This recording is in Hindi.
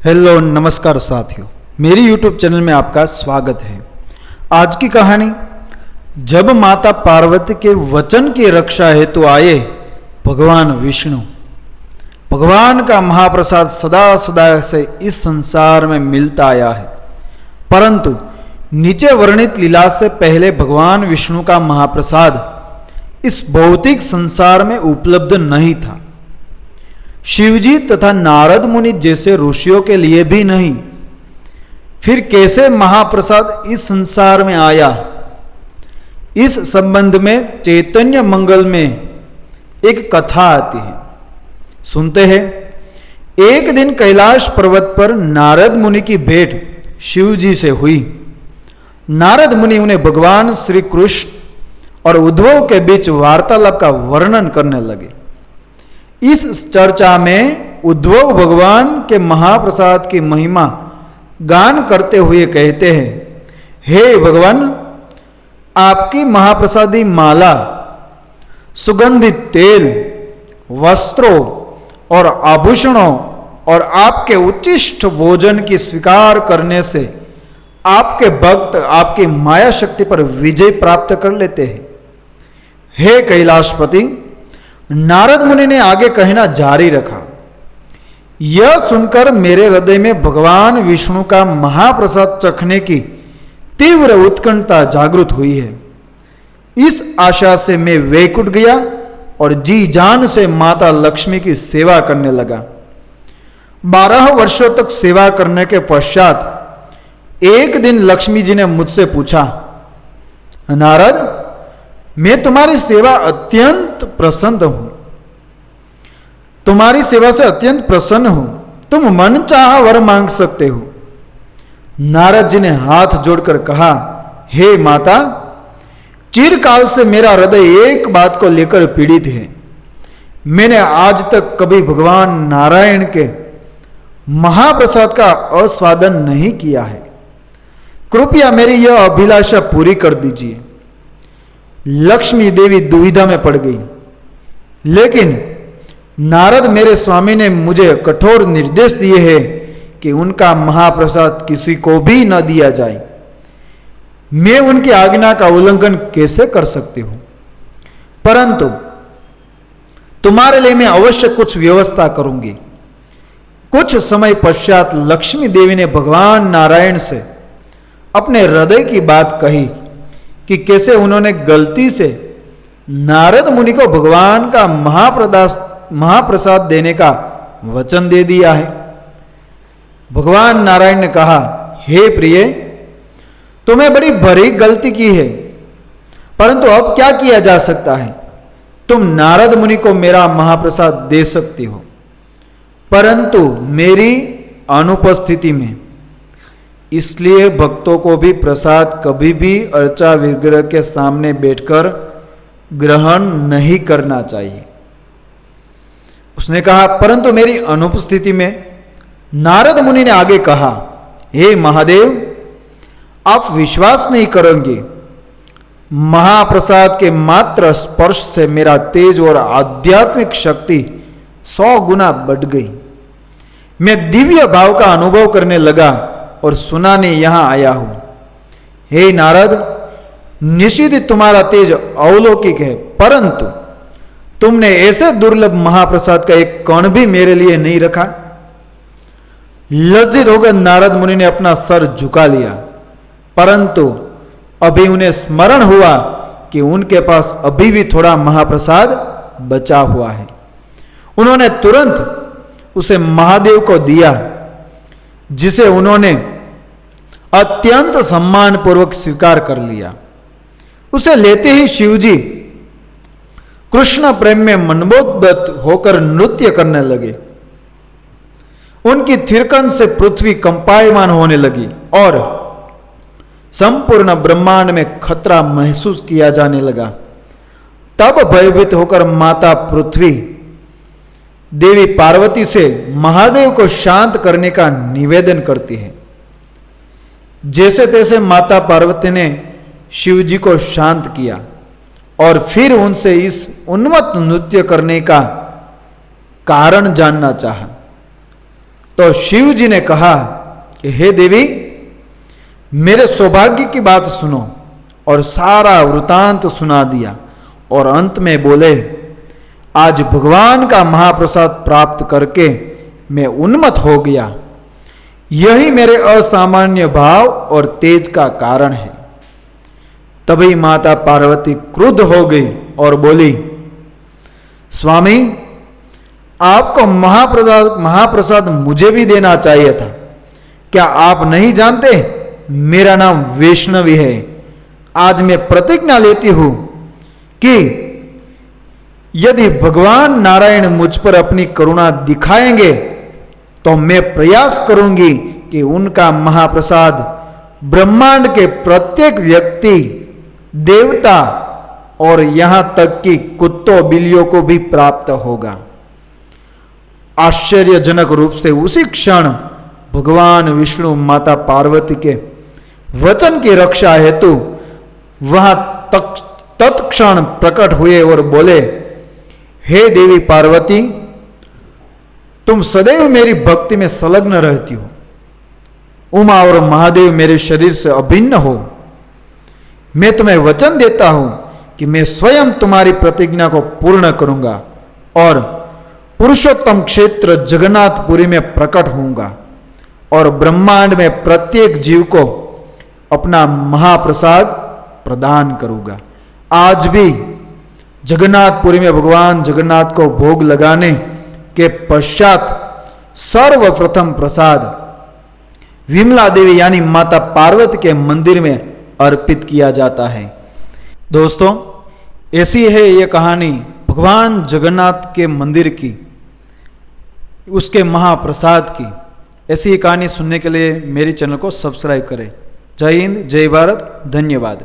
हेलो नमस्कार साथियों, मेरी YouTube चैनल में आपका स्वागत है। आज की कहानी, जब माता पार्वती के वचन की रक्षा हेतु आए भगवान विष्णु। भगवान का महाप्रसाद सदा सदा से इस संसार में मिलता आया है, परंतु नीचे वर्णित लीला से पहले भगवान विष्णु का महाप्रसाद इस भौतिक संसार में उपलब्ध नहीं था। शिवजी तथा नारद मुनि जैसे ऋषियों के लिए भी नहीं। फिर कैसे महाप्रसाद इस संसार में आया? इस संबंध में चैतन्य मंगल में एक कथा आती है, सुनते हैं। एक दिन कैलाश पर्वत पर नारद मुनि की भेंट शिवजी से हुई। नारद मुनि उन्हें भगवान श्री कृष्ण और उद्धव के बीच वार्तालाप का वर्णन करने लगे। इस चर्चा में उद्धव भगवान के महाप्रसाद की महिमा गान करते हुए कहते हैं, हे भगवान, आपकी महाप्रसादी माला, सुगंधित तेल, वस्त्रों और आभूषणों और आपके उच्चिष्ट भोजन की स्वीकार करने से आपके भक्त आपकी माया शक्ति पर विजय प्राप्त कर लेते हैं। हे कैलाशपति, नारद मुनि ने आगे कहना जारी रखा, यह सुनकर मेरे हृदय में भगवान विष्णु का महाप्रसाद चखने की तीव्र उत्कंठा जागृत हुई है। इस आशा से मैं वैकुंठ गया और जी जान से माता लक्ष्मी की सेवा करने लगा। 12 वर्षों तक सेवा करने के पश्चात एक दिन लक्ष्मी जी ने मुझसे पूछा, नारद, मैं तुम्हारी सेवा अत्यंत प्रसन्न हूं, तुम्हारी सेवा से अत्यंत प्रसन्न हूं, तुम मन चाहा वर मांग सकते हो। नारद जी ने हाथ जोड़कर कहा, हे माता, चिरकाल से मेरा हृदय एक बात को लेकर पीड़ित है। मैंने आज तक कभी भगवान नारायण के महाप्रसाद का आस्वादन नहीं किया है। कृपया मेरी यह अभिलाषा पूरी कर दीजिए। लक्ष्मी देवी दुविधा में पड़ गई, लेकिन नारद मेरे स्वामी ने मुझे कठोर निर्देश दिए हैं कि उनका महाप्रसाद किसी को भी न दिया जाए। मैं उनकी आज्ञा का उल्लंघन कैसे कर सकती हूं? परंतु तुम्हारे लिए मैं अवश्य कुछ व्यवस्था करूंगी। कुछ समय पश्चात लक्ष्मी देवी ने भगवान नारायण से अपने हृदय की बात कही कि कैसे उन्होंने गलती से नारद मुनि को भगवान का महाप्रसाद देने का वचन दे दिया है। भगवान नारायण ने कहा, हे प्रिय, तुम्हें बड़ी भारी गलती की है, परंतु अब क्या किया जा सकता है? तुम नारद मुनि को मेरा महाप्रसाद दे सकती हो, परंतु मेरी अनुपस्थिति में। इसलिए भक्तों को भी प्रसाद कभी भी अर्चा विग्रह के सामने बैठकर ग्रहण नहीं करना चाहिए। उसने कहा, परंतु मेरी अनुपस्थिति में। नारद मुनि ने आगे कहा, हे महादेव, आप विश्वास नहीं करेंगे, महाप्रसाद के मात्र स्पर्श से मेरा तेज और आध्यात्मिक शक्ति 100 गुना बढ़ गई। मैं दिव्य भाव का अनुभव करने लगा और सुनाने यहां आया हूं। हे नारद, निश्चित तुम्हारा तेज अलौकिक है, परंतु तुमने ऐसे दुर्लभ महाप्रसाद का एक कण भी मेरे लिए नहीं रखा। लज्जित होकर नारद मुनि ने अपना सर झुका लिया, परंतु अभी उन्हें स्मरण हुआ कि उनके पास अभी भी थोड़ा महाप्रसाद बचा हुआ है। उन्होंने तुरंत उसे महादेव को दिया, जिसे उन्होंने अत्यंत सम्मान पूर्वक स्वीकार कर लिया। उसे लेते ही शिवजी कृष्ण प्रेम में मनमोहित होकर नृत्य करने लगे। उनकी थिरकन से पृथ्वी कंपायमान होने लगी और संपूर्ण ब्रह्मांड में खतरा महसूस किया जाने लगा। तब भयभीत होकर माता पृथ्वी देवी पार्वती से महादेव को शांत करने का निवेदन करती है। जैसे तैसे माता पार्वती ने शिवजी को शांत किया और फिर उनसे इस उन्मत्त नृत्य करने का कारण जानना चाहा। तो तो शिव जी ने कहा कि हे देवी, मेरे सौभाग्य की बात सुनो, और सारा वृतांत सुना दिया। और अंत में बोले, आज भगवान का महाप्रसाद प्राप्त करके मैं उन्मत्त हो गया। यही मेरे असामान्य भाव और तेज का कारण है। तभी माता पार्वती क्रुद्ध हो गई और बोली, स्वामी, आपको महाप्रसाद मुझे भी देना चाहिए था। क्या आप नहीं जानते मेरा नाम वैष्णवी है? आज मैं प्रतिज्ञा लेती हूं कि यदि भगवान नारायण मुझ पर अपनी करुणा दिखाएंगे तो मैं प्रयास करूंगी कि उनका महाप्रसाद ब्रह्मांड के प्रत्येक व्यक्ति, देवता और यहां तक कि कुत्तों बिल्लियों को भी प्राप्त होगा। आश्चर्यजनक रूप से उसी क्षण भगवान विष्णु माता पार्वती के वचन की रक्षा हेतु वहां तत्क्षण प्रकट हुए और बोले, हे देवी पार्वती, तुम सदैव मेरी भक्ति में संलग्न रहती हो। उमा और महादेव मेरे शरीर से अभिन्न हो। मैं तुम्हें वचन देता हूं कि मैं स्वयं तुम्हारी प्रतिज्ञा को पूर्ण करूंगा और पुरुषोत्तम क्षेत्र जगन्नाथपुरी में प्रकट होऊंगा और ब्रह्मांड में प्रत्येक जीव को अपना महाप्रसाद प्रदान करूंगा। आज भी जगन्नाथपुरी में भगवान जगन्नाथ को भोग लगाने के पश्चात सर्वप्रथम प्रसाद विमला देवी यानी माता पार्वती के मंदिर में अर्पित किया जाता है। दोस्तों, ऐसी है ये कहानी भगवान जगन्नाथ के मंदिर की, उसके महाप्रसाद की। ऐसी कहानी सुनने के लिए मेरे चैनल को सब्सक्राइब करें। जय हिंद, जय भारत, धन्यवाद।